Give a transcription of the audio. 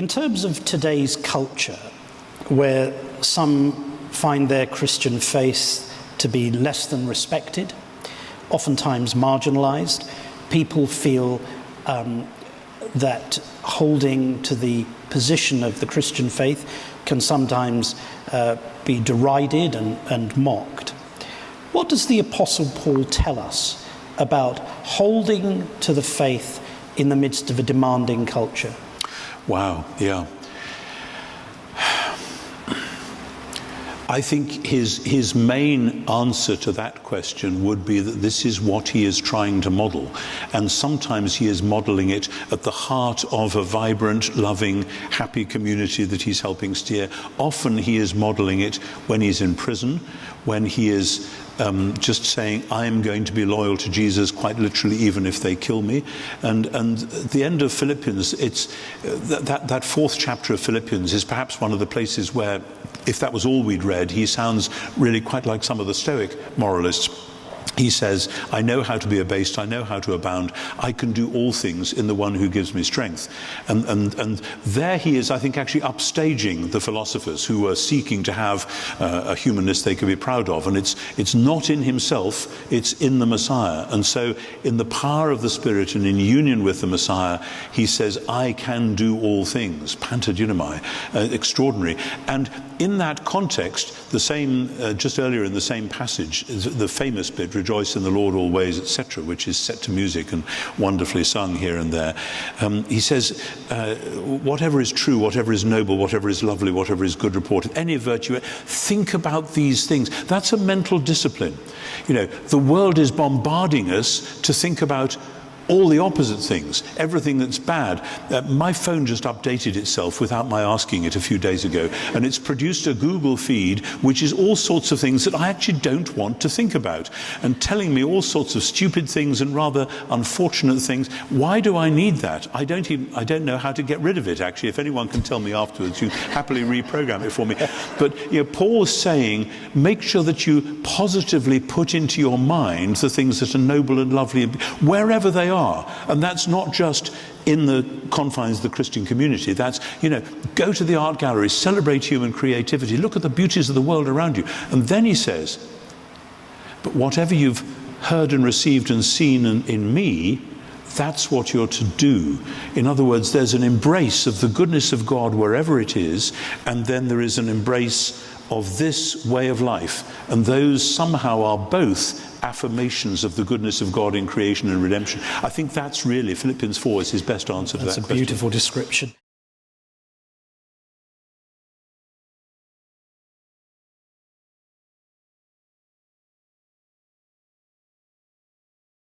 In terms of today's culture, where some find their Christian faith to be less than respected, oftentimes marginalized, people feel that holding to the position of the Christian faith can sometimes be derided and mocked. What does the Apostle Paul tell us about holding to the faith in the midst of a demanding culture? Wow, yeah. I think his main answer to that question would be that this is what he is trying to model. And sometimes he is modeling it at the heart of a vibrant, loving, happy community that he's helping steer. Often he is modeling it when he's in prison, when he is just saying, I am going to be loyal to Jesus, quite literally, even if they kill me. And at the end of Philippians, it's that fourth chapter of Philippians is perhaps one of the places where, if that was all we'd read, he sounds really quite like some of the Stoic moralists. He says, I know how to be abased, I know how to abound, I can do all things in the one who gives me strength. And there he is, I think, actually upstaging the philosophers who are seeking to have a humanness they can be proud of. And it's not in himself, it's in the Messiah. And so in the power of the Spirit and in union with the Messiah, he says, I can do all things. Pantadynamai, extraordinary. And in that context, the same, just earlier in the same passage, the famous bit, rejoice in the Lord always, etc., which is set to music and wonderfully sung here and there. He says, whatever is true, whatever is noble, whatever is lovely, whatever is good report, any virtue, think about these things. That's a mental discipline. You know, the world is bombarding us to think about all the opposite things, everything that's bad. My phone just updated itself without my asking it a few days ago, and it's produced a Google feed which is all sorts of things that I actually don't want to think about, and telling me all sorts of stupid things and rather unfortunate things. Why do I need that? I don't know how to get rid of it, actually. If anyone can tell me afterwards, you happily reprogram it for me. But you know, Paul's saying, make sure that you positively put into your mind the things that are noble and lovely, wherever they are. And that's not just in the confines of the Christian community. That's, you know, go to the art galleries, celebrate human creativity, look at the beauties of the world around you. And then he says, but whatever you've heard and received and seen in me, that's what you're to do. In other words, there's an embrace of the goodness of God wherever it is, and then there is an embrace of this way of life. And those somehow are both affirmations of the goodness of God in creation and redemption. I think that's really, Philippians 4 is his best answer to that question. That's a beautiful description.